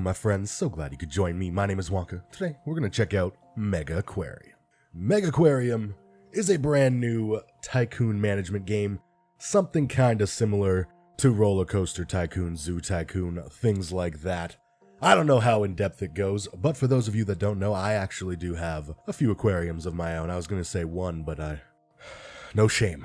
Welcome, my friends. So glad you could join me. My name is Wonka. Today, we're going to check out Megaquarium. Megaquarium is a brand new Tycoon management game, something kind of similar to Roller Coaster Tycoon, Zoo Tycoon, things like that. I don't know how in-depth it goes, but for those of you that don't know, I actually do have a few aquariums of my own. I was going to say one, but no shame.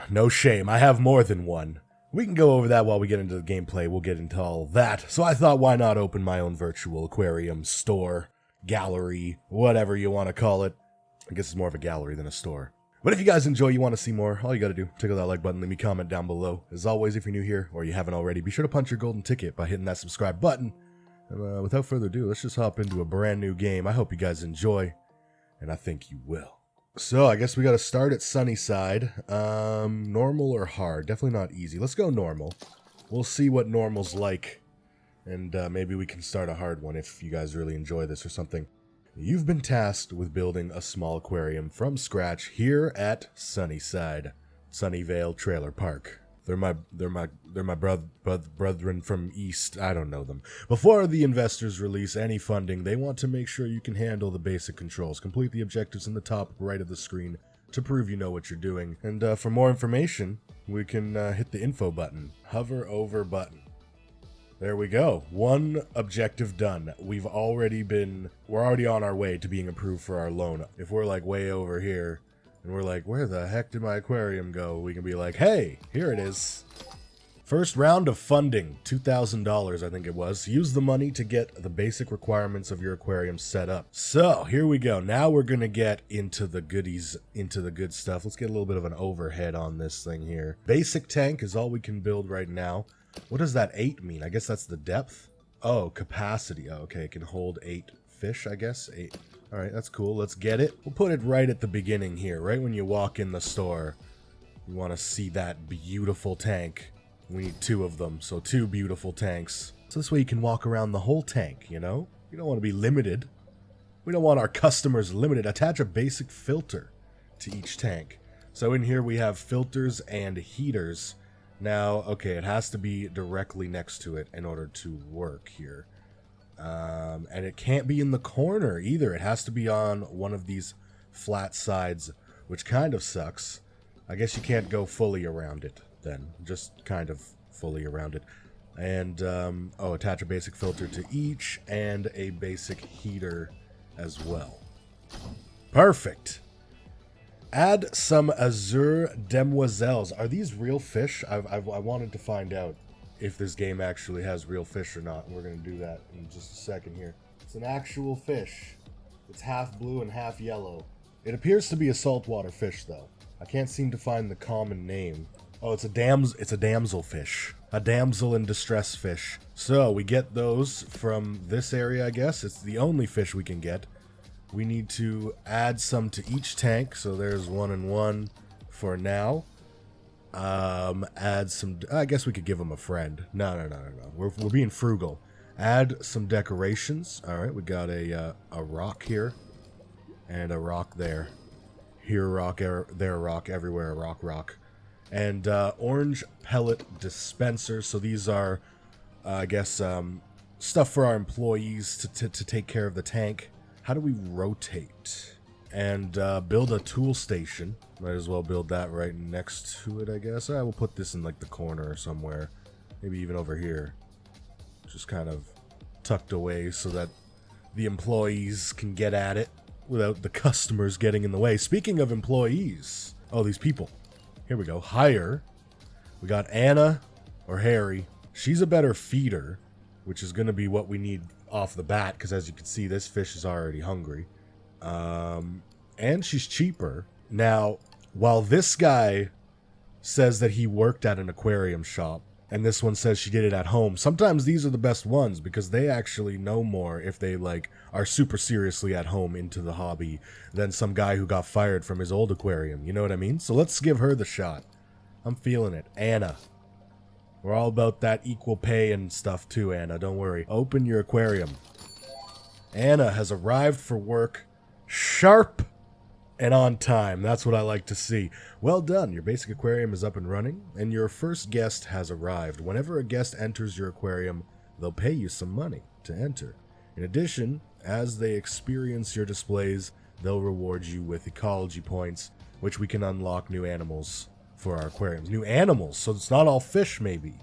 I have more than one. We can go over that while we get into the gameplay. We'll get into all that. So I thought, why not open my own virtual aquarium, store, gallery, whatever you want to call it. I guess it's more of a gallery than a store. But if you guys enjoy, you want to see more, all you got to do, tickle that like button, leave me a comment down below. As always, if you're new here or you haven't already, be sure to punch your golden ticket by hitting that subscribe button. And without further ado, let's just hop into a brand new game. I hope you guys enjoy, and I think you will. So, I guess we gotta start at Sunnyside. Normal or hard? Definitely not easy. Let's go normal. We'll see what normal's like, and maybe we can start a hard one if you guys really enjoy this or something. You've been tasked with building a small aquarium from scratch here at Sunnyside, Sunnyvale Trailer Park. They're my brethren from East. I don't know them. Before the investors release any funding, they want to make sure you can handle the basic controls. Complete the objectives in the top right of the screen to prove you know what you're doing. And for more information, we can hit the info button. Hover over button. There we go. One objective done. We're already on our way to being approved for our loan. If we're like way over here, and we're like, where the heck did my aquarium go? We can be like, hey, here it is. First round of funding, $2,000 I think it was. Use the money to get the basic requirements of your aquarium set up. So, here we go. Now we're going to get into the goodies, into the good stuff. Let's get a little bit of an overhead on this thing here. Basic tank is all we can build right now. What does that 8 mean? I guess that's the depth. Oh, capacity. Oh, okay, it can hold 8 fish, I guess. 8. All right, that's cool. Let's get it. We'll put it right at the beginning here, right when you walk in the store. You want to see that beautiful tank. We need 2 of them, so 2 beautiful tanks. So this way you can walk around the whole tank, you know? You don't want to be limited. We don't want our customers limited. Attach a basic filter to each tank. So in here we have filters and heaters. Now, okay, it has to be directly next to it in order to work here. And it can't be in the corner either. It has to be on one of these flat sides, which kind of sucks. I guess you can't go fully around it then, just kind of fully around it. And, attach a basic filter to each and a basic heater as well. Perfect. Add some azure demoiselles. Are these real fish? I wanted to find out if this game actually has real fish or not. We're going to do that in just a second here. It's an actual fish. It's half blue and half yellow. It appears to be a saltwater fish, though. I can't seem to find the common name. Oh, it's a damsel fish. A damsel in distress fish. So, we get those from this area, I guess. It's the only fish we can get. We need to add some to each tank. So, there's 1 and 1 for now. Add some, I guess we could give him a friend. No. We're being frugal. Add some decorations. All right, we got a rock here and a rock there. Here rock, there rock, everywhere rock. And orange pellet dispensers. So these are, I guess, stuff for our employees to take care of the tank. How do we rotate? And build a tool station. Might as well build that right next to it, I guess. I will put this in like the corner or somewhere. Maybe even over here. Just kind of tucked away so that the employees can get at it without the customers getting in the way. Speaking of employees. Oh, these people. Here we go. Hire. We got Anna or Harry. She's a better feeder, which is going to be what we need off the bat. Because as you can see, this fish is already hungry. And she's cheaper. Now, while this guy says that he worked at an aquarium shop, and this one says she did it at home, sometimes these are the best ones because they actually know more if they, like, are super seriously at home into the hobby than some guy who got fired from his old aquarium. You know what I mean? So let's give her the shot. I'm feeling it. Anna. We're all about that equal pay and stuff too, Anna. Don't worry. Open your aquarium. Anna has arrived for work sharp and on time. That's what I like to see. Well done. Your basic aquarium is up and running, and your first guest has arrived. Whenever a guest enters your aquarium, they'll pay you some money to enter. In addition, as they experience your displays, they'll reward you with ecology points, which we can unlock new animals for our aquariums. New animals, so it's not all fish maybe.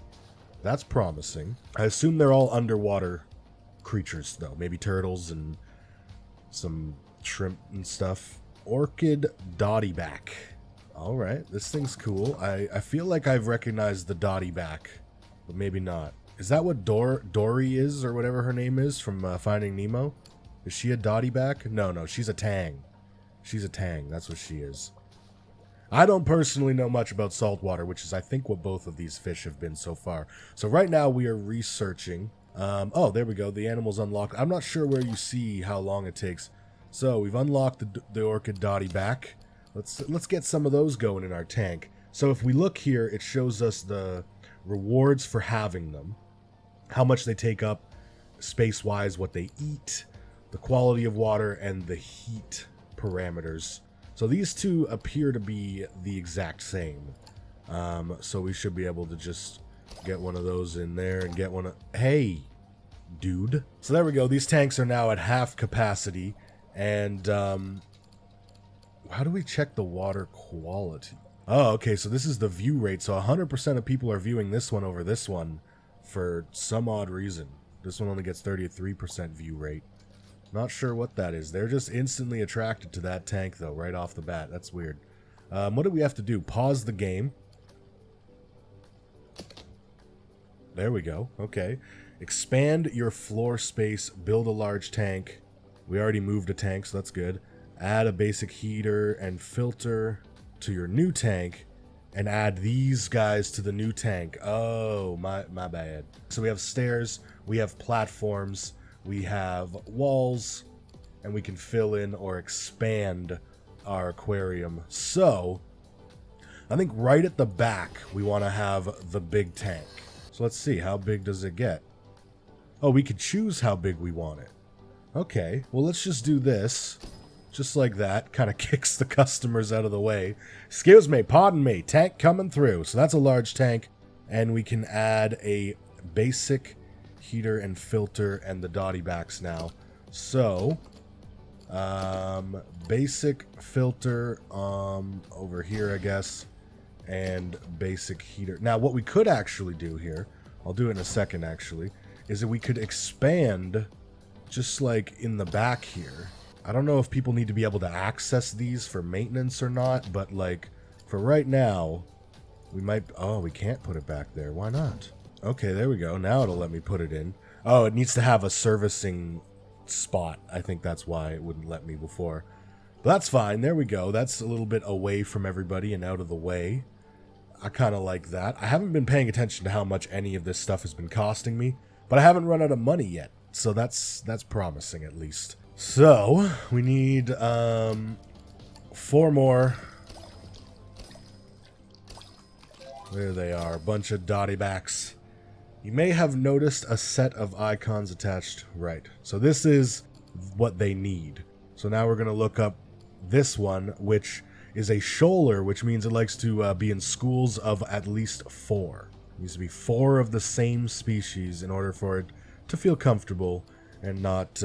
That's promising. I assume they're all underwater creatures though. Maybe turtles and some shrimp and stuff. Orchid Dottie back. Alright, this thing's cool. I feel like I've recognized the Dottie back, but maybe not. Is that what Dory is, or whatever her name is from Finding Nemo? Is she a Dottie back? No, she's a Tang. She's a Tang, that's what she is. I don't personally know much about saltwater, which is I think what both of these fish have been so far. So right now we are researching. Oh, there we go. The animal's unlocked. I'm not sure where you see how long it takes. So we've unlocked the Orchid Dottie back. Let's get some of those going in our tank. So if we look here, it shows us the rewards for having them, how much they take up space-wise, what they eat, the quality of water, and the heat parameters. So these two appear to be the exact same. So we should be able to just get one of those in there and get one of... Hey, dude. So there we go. These tanks are now at half capacity. And how do we check the water quality? Oh, okay. So this is the view rate. So 100% of people are viewing this one over this one for some odd reason. This one only gets 33% view rate. Not sure what that is. They're just instantly attracted to that tank, though, right off the bat. That's weird. What do we have to do? Pause the game. There we go. Okay. Expand your floor space. Build a large tank. We already moved a tank, so that's good. Add a basic heater and filter to your new tank. And add these guys to the new tank. Oh, my bad. So we have stairs. We have platforms. We have walls, and we can fill in or expand our aquarium. So, I think right at the back, we want to have the big tank. So let's see, how big does it get? Oh, we could choose how big we want it. Okay, well let's just do this. Just like that, kind of kicks the customers out of the way. Excuse me, pardon me, tank coming through. So that's a large tank, and we can add a basic heater and filter and the Dottie backs now. So basic filter over here, I guess, and basic heater. Now what we could actually do here, I'll do it in a second actually, is that we could expand just like in the back here. I don't know if people need to be able to access these for maintenance or not, but like for right now we might... Oh, we can't put it back there. Why not? Okay, there we go. Now it'll let me put it in. Oh, it needs to have a servicing spot. I think that's why it wouldn't let me before. But that's fine. There we go. That's a little bit away from everybody and out of the way. I kind of like that. I haven't been paying attention to how much any of this stuff has been costing me, but I haven't run out of money yet. So that's promising at least. So, we need 4 more. There they are. A bunch of Dottie backs. You may have noticed a set of icons attached. Right. So this is what they need. So now we're going to look up this one, which is a shoaler, which means it likes to be in schools of at least 4. It needs to be 4 of the same species in order for it to feel comfortable and not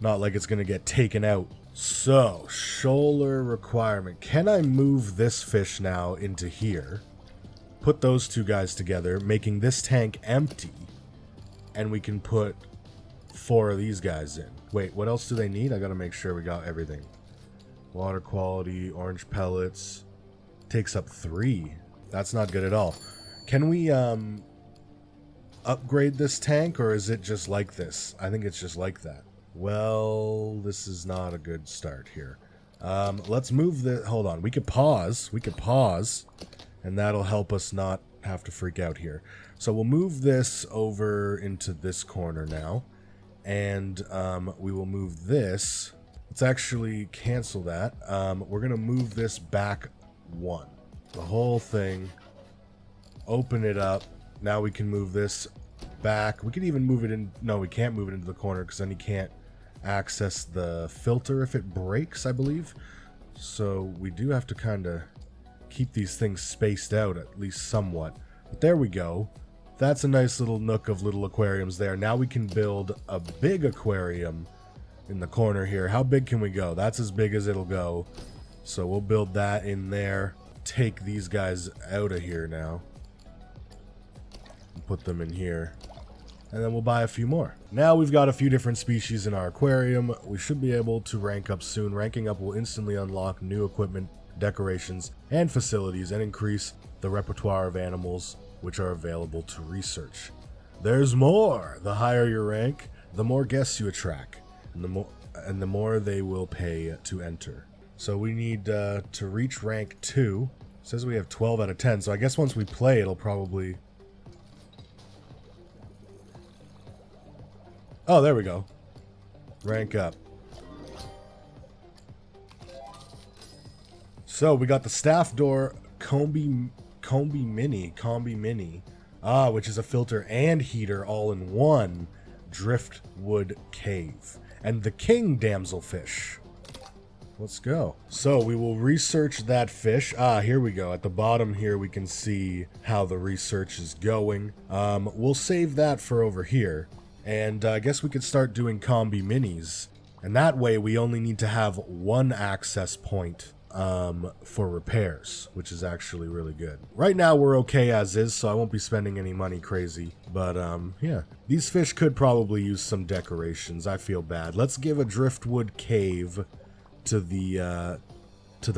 like it's going to get taken out. So, shoaler requirement. Can I move this fish now into here? Put those two guys together, making this tank empty, and we can put 4 of these guys in. Wait, what else do they need? I gotta make sure we got everything. Water quality, orange pellets. Takes up 3. That's not good at all. Can we upgrade this tank, or is it just like this? I think it's just like that. Well, this is not a good start here. Let's move the... Hold on, we could pause. We could pause. And that'll help us not have to freak out here. So we'll move this over into this corner now. And we will move this. Let's actually cancel that. We're going to move this back 1. The whole thing. Open it up. Now we can move this back. We can even move it in... No, we can't move it into the corner because then you can't access the filter if it breaks, I believe. So we do have to kind of... keep these things spaced out at least somewhat. But there we go. That's a nice little nook of little aquariums there. Now we can build a big aquarium in the corner here. How big can we go? That's as big as it'll go. So we'll build that in there. Take these guys out of here now. And put them in here. And then we'll buy a few more. Now we've got a few different species in our aquarium. We should be able to rank up soon. Ranking up will instantly unlock new equipment, decorations, and facilities, and increase the repertoire of animals which are available to research. There's more! The higher your rank, the more guests you attract, and the more they will pay to enter. So we need to reach rank 2. It says we have 12 out of 10, so I guess once we play, it'll probably... Oh, there we go. Rank up. So we got the staff door Combi Mini, which is a filter and heater all in one driftwood cave. And the king damselfish. Let's go. So we will research that fish. Here we go. At the bottom here, we can see how the research is going. We'll save that for over here. And I guess we could start doing combi minis. And that way we only need to have one access point for repairs, which is actually really good. Right now we're okay as is, so I won't be spending any money crazy. But yeah, these fish could probably use some decorations. I feel bad. Let's give a driftwood cave to the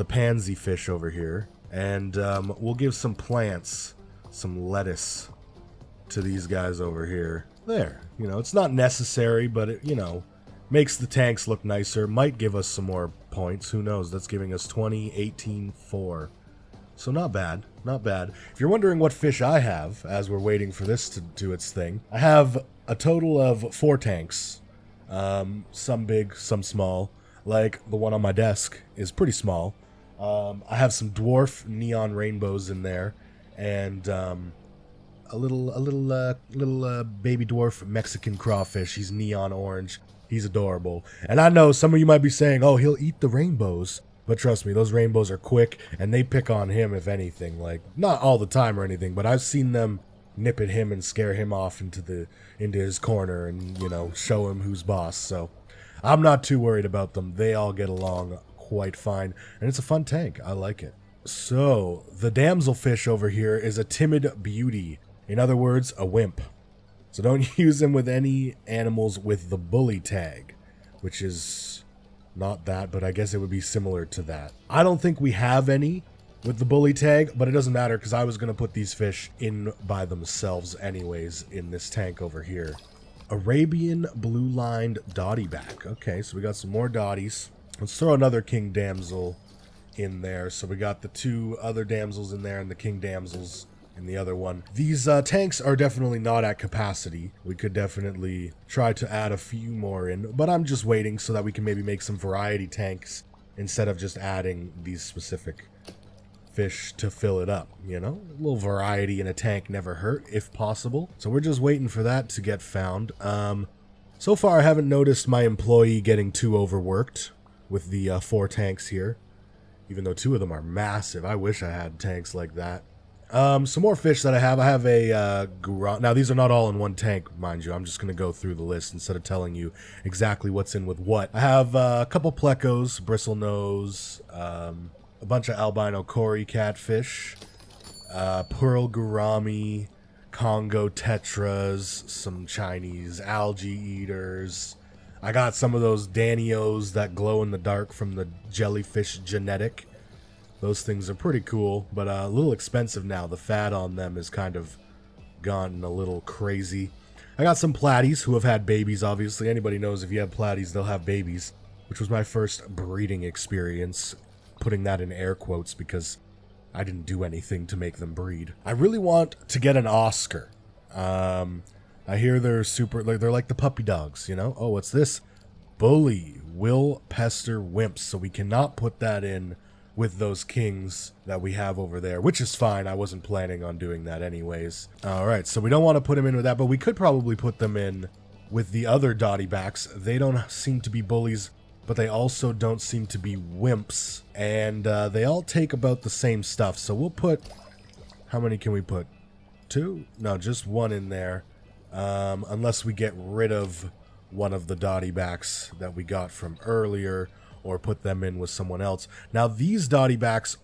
pansy fish over here, and we'll give some plants, some lettuce to these guys over here. There, you know, it's not necessary, but it, you know, makes the tanks look nicer. Might give us some more points. Who knows? That's giving us 20, 18, 4. So not bad. Not bad. If you're wondering what fish I have, as we're waiting for this to do its thing, I have a total of 4 tanks. Some big, some small. Like the one on my desk is pretty small. I have some dwarf neon rainbows in there, and a little baby dwarf Mexican crawfish. He's neon orange. He's adorable. And I know some of you might be saying, oh, he'll eat the rainbows. But trust me, those rainbows are quick, and they pick on him, if anything. Like, not all the time or anything, but I've seen them nip at him and scare him off into his corner and, you know, show him who's boss. So I'm not too worried about them. They all get along quite fine. And it's a fun tank. I like it. So, the damselfish over here is a timid beauty. In other words, a wimp. So don't use him with any animals with the bully tag, which is not that, but I guess it would be similar to that. I don't think we have any with the bully tag, but it doesn't matter because I was going to put these fish in by themselves anyways in this tank over here. Arabian blue-lined dotty back. Okay, so we got some more dotties. Let's throw another king damsel in there. So we got the 2 other damsels in there and the king damsels in the other one. These tanks are definitely not at capacity. We could definitely try to add a few more in, but I'm just waiting so that we can maybe make some variety tanks instead of just adding these specific fish to fill it up, you know? A little variety in a tank never hurt, if possible. So we're just waiting for that to get found. So far I haven't noticed my employee getting too overworked with the 4 tanks here, even though 2 of them are massive. I wish I had tanks like that. Some more fish that I have. I have a now these are not all in one tank, mind you. I'm just going to go through the list instead of telling you exactly what's in with what. I have a couple plecos, bristlenose, a bunch of albino cory catfish, pearl gourami, Congo tetras, some Chinese algae eaters. I got some of those Danios that glow in the dark from the jellyfish genetic. Those things are pretty cool, but a little expensive now. The fat on them has kind of gone a little crazy. I got some Platies who have had babies, obviously. Anybody knows if you have Platies, they'll have babies, which was my first breeding experience, putting that in air quotes because I didn't do anything to make them breed. I really want to get an Oscar. I hear they're they're like the puppy dogs, you know? Oh, what's this? Bully will pester wimps, so we cannot put that in with those kings that we have over there, which is fine. I wasn't planning on doing that anyways. All right, so we don't want to put them in with that, but we could probably put them in with the other dotty backs. They don't seem to be bullies, but they also don't seem to be wimps, and they all take about the same stuff. So we'll put, how many can we put? 2? No, just 1 in there. Unless we get rid of one of the Dottie backs that we got from earlier or put them in with someone else. Now, these Dottie backs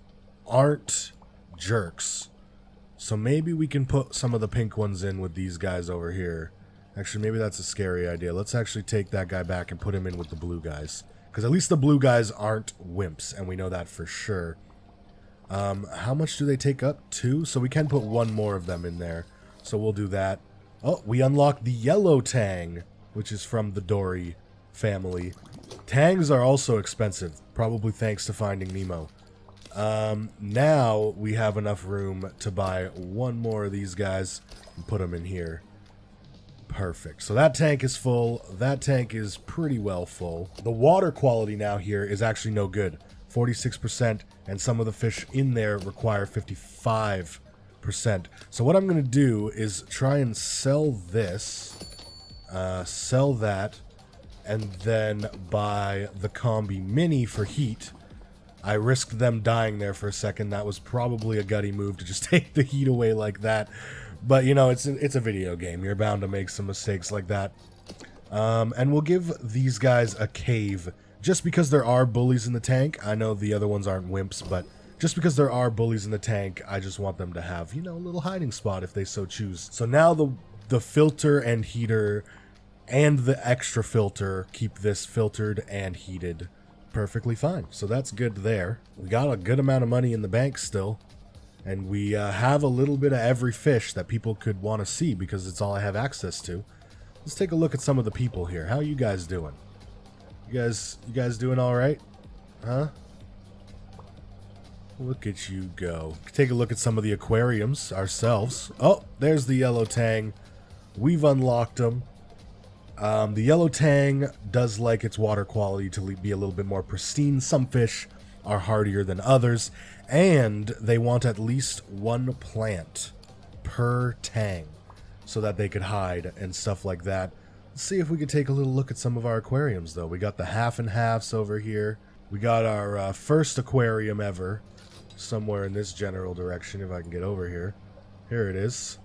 aren't jerks. So maybe we can put some of the pink ones in with these guys over here. Actually, maybe that's a scary idea. Let's actually take that guy back and put him in with the blue guys. Because at least the blue guys aren't wimps, and we know that for sure. How much do they take up? 2? So we can put 1 more of them in there. So we'll do that. Oh, we unlocked the yellow tang, which is from the Dory family. Tangs are also expensive, probably thanks to Finding Nemo. Now we have enough room to buy 1 more of these guys and put them in here. Perfect. So that tank is full. That tank is pretty well full. The water quality now here is actually no good. 46%, and some of the fish in there require 55%. So what I'm going to do is try and sell this, sell that, and then buy the Combi Mini for heat. I risked them dying there for a second. That was probably a gutty move to just take the heat away like that. But, you know, it's a video game. You're bound to make some mistakes like that. And we'll give these guys a cave. Just because there are bullies in the tank. I know the other ones aren't wimps, but just because there are bullies in the tank, I just want them to have, you know, a little hiding spot if they so choose. So now the filter and heater and the extra filter keep this filtered and heated perfectly fine. So that's good there. We got a good amount of money in the bank still. And we have a little bit of every fish that people could want to see because it's all I have access to. Let's take a look at some of the people here. How are you guys doing? You guys doing all right? Huh? Look at you go. Take a look at some of the aquariums ourselves. Oh, there's the yellow tang. We've unlocked them. The yellow tang does like its water quality to be a little bit more pristine. Some fish are hardier than others, and they want at least 1 plant per tang so that they could hide and stuff like that. Let's see if we could take a little look at some of our aquariums, though. We got the half and halves over here. We got our first aquarium ever somewhere in this general direction, if I can get over here. Here it is.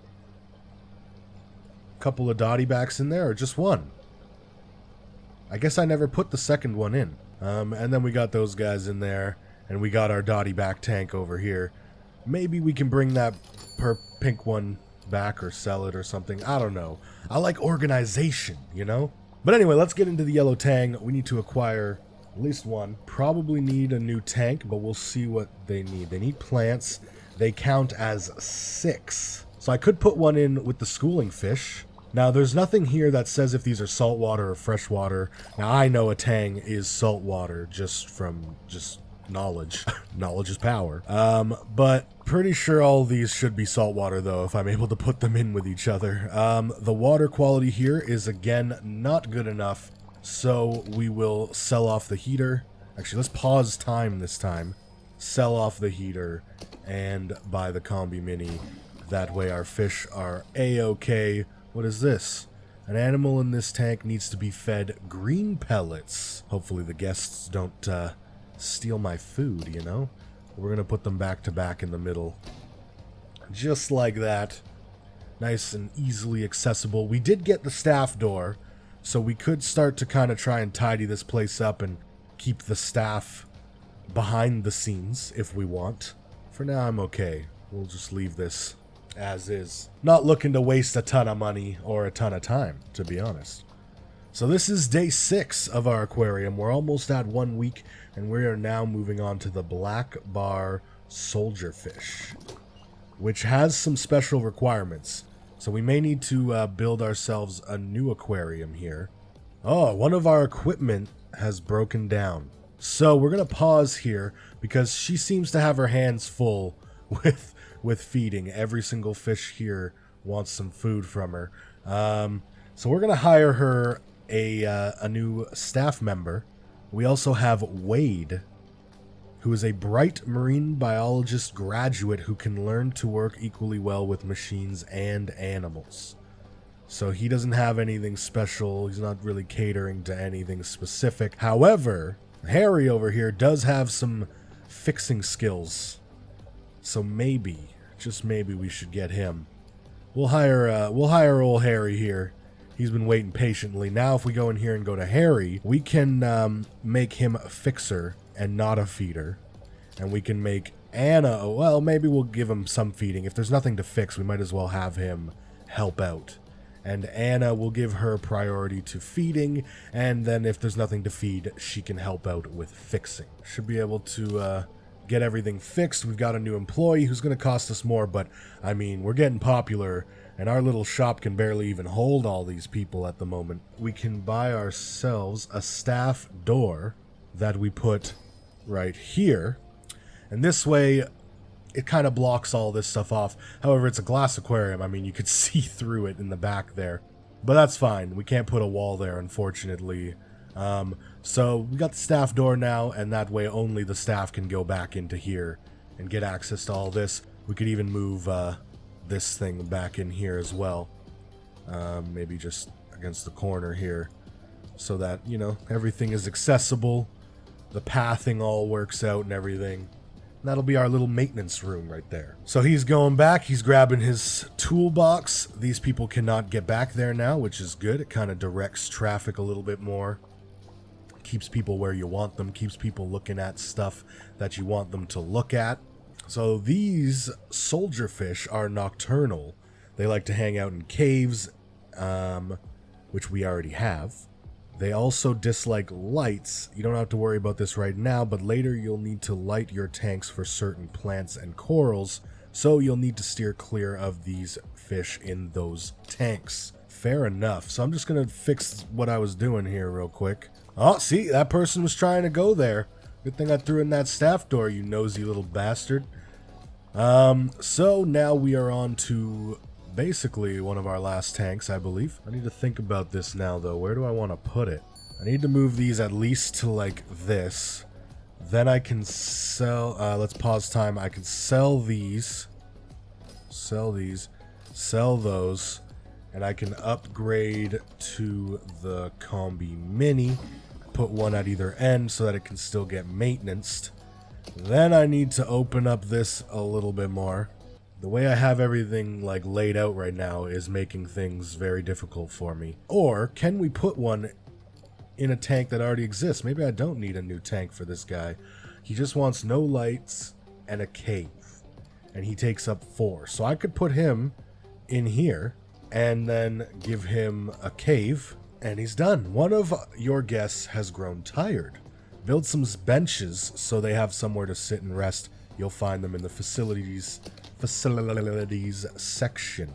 Couple of Dottie backs in there, or just 1? I guess I never put the second one in. And then we got those guys in there, and we got our Dottie back tank over here. Maybe we can bring that pink one back or sell it or something. I don't know. I like organization, you know? But anyway, let's get into the yellow tang. We need to acquire at least 1. Probably need a new tank, but we'll see what they need. They need plants. They count as 6. So I could put 1 in with the schooling fish. Now, there's nothing here that says if these are saltwater or freshwater. Now, I know a tang is saltwater just from knowledge. Knowledge is power. But pretty sure all these should be saltwater, though, if I'm able to put them in with each other. The water quality here is, again, not good enough, so we will sell off the heater. Actually, let's pause time this time. Sell off the heater and buy the Combi Mini. That way our fish are A-okay. What is this? An animal in this tank needs to be fed green pellets. Hopefully the guests don't steal my food, you know? We're going to put them back to back in the middle. Just like that. Nice and easily accessible. We did get the staff door, so we could start to kind of try and tidy this place up and keep the staff behind the scenes if we want. For now, I'm okay. We'll just leave this as is. Not looking to waste a ton of money or a ton of time, to be honest. So this is day 6 of our aquarium. We're almost at 1 week, and we are now moving on to the black bar soldierfish, which has some special requirements. So we may need to build ourselves a new aquarium here. Oh, one of our equipment has broken down. So we're going to pause here because she seems to have her hands full with feeding. Every single fish here wants some food from her. So we're going to hire her a new staff member. We also have Wade, who is a bright marine biologist graduate who can learn to work equally well with machines and animals. So he doesn't have anything special. He's not really catering to anything specific. However, Harry over here does have some fixing skills. So maybe, just maybe, we should get him. We'll hire old Harry here. He's been waiting patiently. Now if we go in here and go to Harry, we can make him a fixer and not a feeder. And we can make Anna, well, maybe we'll give him some feeding. If there's nothing to fix, we might as well have him help out. And Anna will give her priority to feeding, and then if there's nothing to feed, she can help out with fixing. Should be able to get everything fixed. We've got a new employee who's going to cost us more, but I mean, we're getting popular, and our little shop can barely even hold all these people at the moment. We can buy ourselves a staff door that we put right here, and this way it kind of blocks all this stuff off. However, it's a glass aquarium. I mean, you could see through it in the back there. But that's fine. We can't put a wall there, unfortunately. So we got the staff door now, and that way only the staff can go back into here and get access to all this. We could even move this thing back in here as well. Maybe just against the corner here, so that, you know, everything is accessible. The pathing all works out and everything. That'll be our little maintenance room right there. So he's going back. He's grabbing his toolbox. These people cannot get back there now, which is good. It kind of directs traffic a little bit more. Keeps people where you want them. Keeps people looking at stuff that you want them to look at. So these soldier fish are nocturnal. They like to hang out in caves, which we already have. They also dislike lights. You don't have to worry about this right now, but later you'll need to light your tanks for certain plants and corals, so you'll need to steer clear of these fish in those tanks. Fair enough. So I'm just going to fix what I was doing here real quick. Oh, see, that person was trying to go there. Good thing I threw in that staff door, you nosy little bastard. So now we are on to basically one of our last tanks, I believe. I need to think about this now, though. Where do I want to put it? I need to move these at least to, like, this. Then I can sell... let's pause time. I can sell these. Sell these. Sell those. And I can upgrade to the Combi Mini. Put one at either end so that it can still get maintenanced. Then I need to open up this a little bit more. The way I have everything like laid out right now is making things very difficult for me. Or can we put one in a tank that already exists? Maybe I don't need a new tank for this guy. He just wants no lights and a cave. And he takes up 4. So I could put him in here and then give him a cave, and he's done. One of your guests has grown tired. Build some benches so they have somewhere to sit and rest. You'll find them in the facilities section.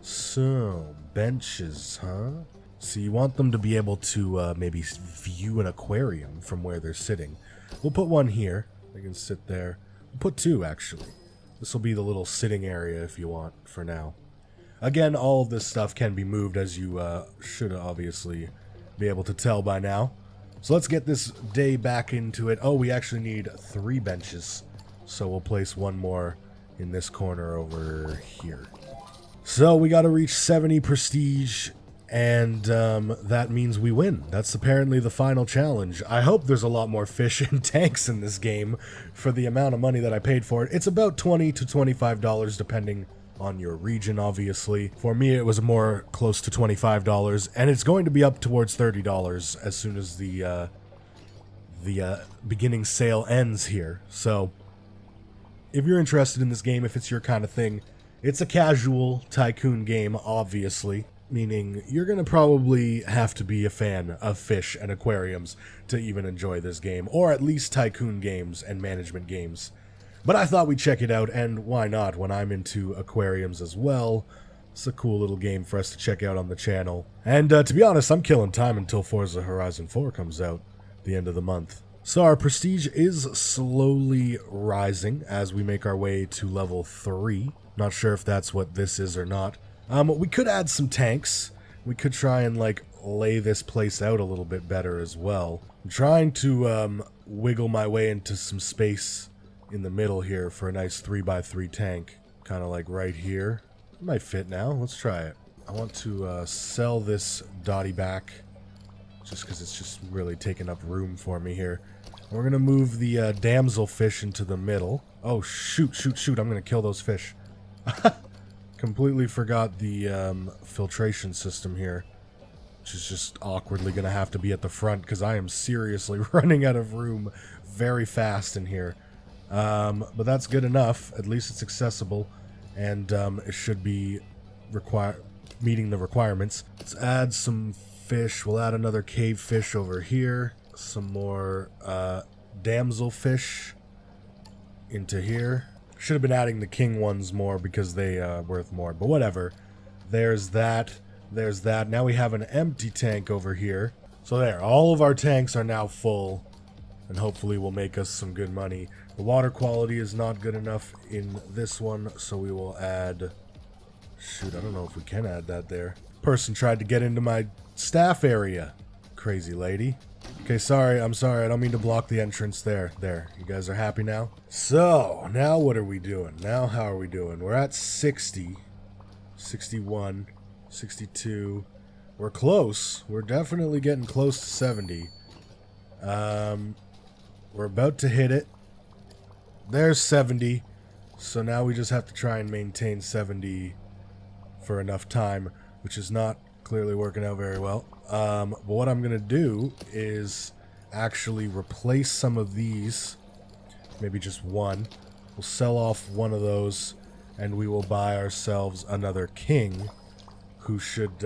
So, benches, huh? So you want them to be able to maybe view an aquarium from where they're sitting. We'll put one here. They can sit there. We'll put 2, actually. This will be the little sitting area if you want for now. Again, all of this stuff can be moved, as you should obviously be able to tell by now. So let's get this day back into it. Oh, we actually need 3 benches. So we'll place one more in this corner over here. So we got to reach 70 prestige, and that means we win. That's apparently the final challenge. I hope there's a lot more fish and tanks in this game for the amount of money that I paid for it. It's about $20 to $25 depending on your region, obviously. For me, it was more close to $25, and it's going to be up towards $30 as soon as the beginning sale ends here. So if you're interested in this game, if it's your kind of thing, it's a casual Tycoon game, obviously, meaning you're going to probably have to be a fan of fish and aquariums to even enjoy this game, or at least Tycoon games and management games. But I thought we'd check it out, and why not when I'm into aquariums as well. It's a cool little game for us to check out on the channel. And to be honest, I'm killing time until Forza Horizon 4 comes out at the end of the month. So our prestige is slowly rising as we make our way to level 3. Not sure if that's what this is or not. We could add some tanks. We could try and like lay this place out a little bit better as well. I'm trying to wiggle my way into some space in the middle here for a nice 3x3 tank. Kind of like right here. It might fit now. Let's try it. I want to sell this Dottie back just because it's just really taking up room for me here. We're going to move the damsel fish into the middle. Oh, shoot. I'm going to kill those fish. Come Completely forgot the filtration system here, which is just awkwardly going to have to be at the front because I am seriously running out of room very fast in here. But that's good enough. At least it's accessible, and it should be meeting the requirements. Let's add some fish. We'll add another cave fish over here. Some more damsel fish into here. Should have been adding the king ones more because they are worth more, but whatever. There's that. There's that. Now we have an empty tank over here. So there, all of our tanks are now full, and hopefully will make us some good money. The water quality is not good enough in this one, so we will add... Shoot, I don't know if we can add that there. Person tried to get into my staff area. Crazy lady. Okay, sorry, I'm sorry. I don't mean to block the entrance there. There, you guys are happy now? So, now what are we doing? Now how are we doing? We're at 60, 61, 62. We're close. We're definitely getting close to 70. We're about to hit it. There's 70. So now we just have to try and maintain 70 for enough time, which is not clearly working out very well. But what I'm going to do is actually replace some of these. Maybe just one. We'll sell off one of those, and we will buy ourselves another king, who should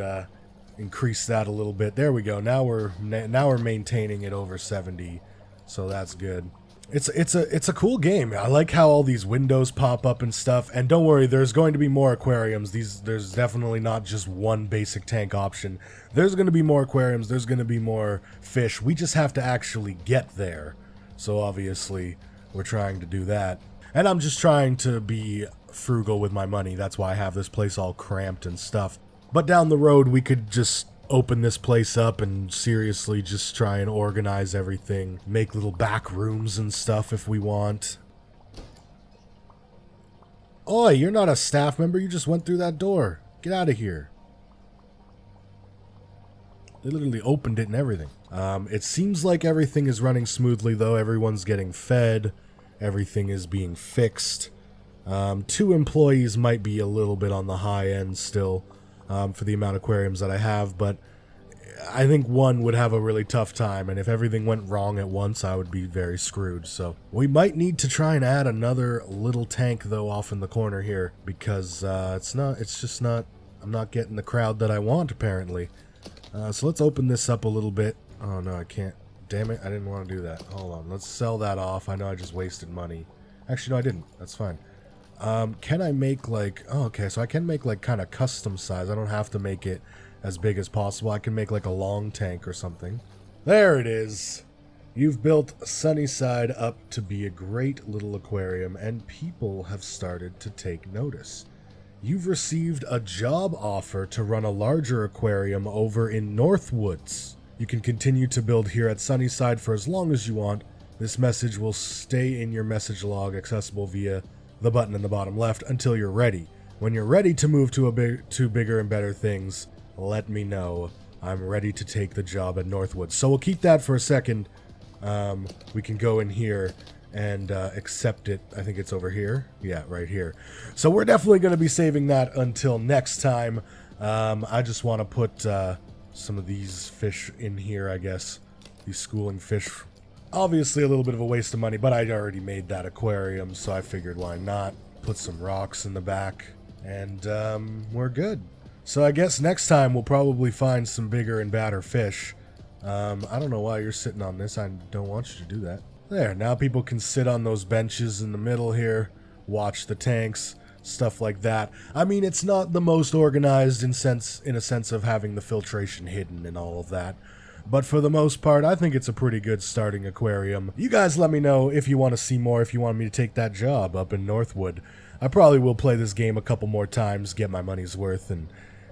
increase that a little bit. There we go. Now we're maintaining it over 70, so that's good. It's a cool game. I like how all these windows pop up and stuff. And don't worry, there's going to be more aquariums. There's definitely not just one basic tank option. There's going to be more aquariums. There's going to be more fish. We just have to actually get there. So obviously, we're trying to do that. And I'm just trying to be frugal with my money. That's why I have this place all cramped and stuff. But down the road, we could just open this place up and seriously just try and organize everything. Make little back rooms and stuff if we want. Oi, you're not a staff member. You just went through that door. Get out of here. They literally opened it and everything. It seems like everything is running smoothly, though. Everyone's getting fed. Everything is being fixed. 2 employees might be a little bit on the high end still. For the amount of aquariums that I have, but I think one would have a really tough time, and if everything went wrong at once, I would be very screwed. So we might need to try and add another little tank, though, off in the corner here, because I'm not getting the crowd that I want, apparently. So let's open this up a little bit. Oh, no, I can't. Damn it, I didn't want to do that. Hold on, let's sell that off. I know I just wasted money. Actually, no, I didn't. That's fine. Can I make like, oh, okay, so I can make like kind of custom size. I don't have to make it as big as possible. I can make like a long tank or something. There it is. You've built Sunnyside up to be a great little aquarium, and people have started to take notice. You've received a job offer to run a larger aquarium over in Northwoods. You can continue to build here at Sunnyside for as long as you want. This message will stay in your message log, accessible via the button in the bottom left until you're ready. When you're ready to move to bigger and better things, let me know. I'm ready to take the job at Northwoods. So we'll keep that for a second. We can go in here and accept it. I think it's over here. Yeah, right here. So we're definitely going to be saving that until next time. I just want to put some of these fish in here, I guess. These schooling fish. Obviously a little bit of a waste of money, but I'd already made that aquarium, so I figured why not. Put some rocks in the back, and we're good. So I guess next time we'll probably find some bigger and badder fish. I don't know why you're sitting on this. I don't want you to do that. There, now people can sit on those benches in the middle here, watch the tanks, stuff like that. I mean, it's not the most organized in a sense of having the filtration hidden and all of that. But for the most part, I think it's a pretty good starting aquarium. You guys let me know if you want to see more, if you want me to take that job up in Northwood. I probably will play this game a couple more times, get my money's worth, and,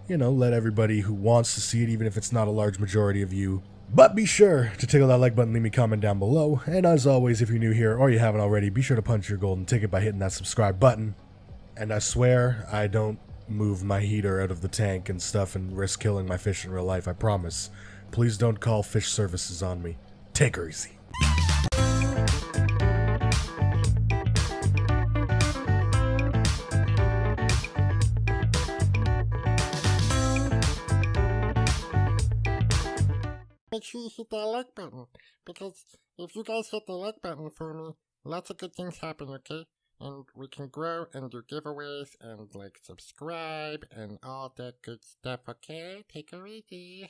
you know, let everybody who wants to see it, even if it's not a large majority of you. But be sure to tickle that like button, leave me a comment down below. And as always, if you're new here or you haven't already, be sure to punch your golden ticket by hitting that subscribe button. And I swear I don't move my heater out of the tank and stuff and risk killing my fish in real life, I promise. Please don't call fish services on me. Take her easy. make sure you hit that like button. Because if you guys hit the like button for me, lots of good things happen, okay? And we can grow and do giveaways and like subscribe and all that good stuff, okay? Take it easy.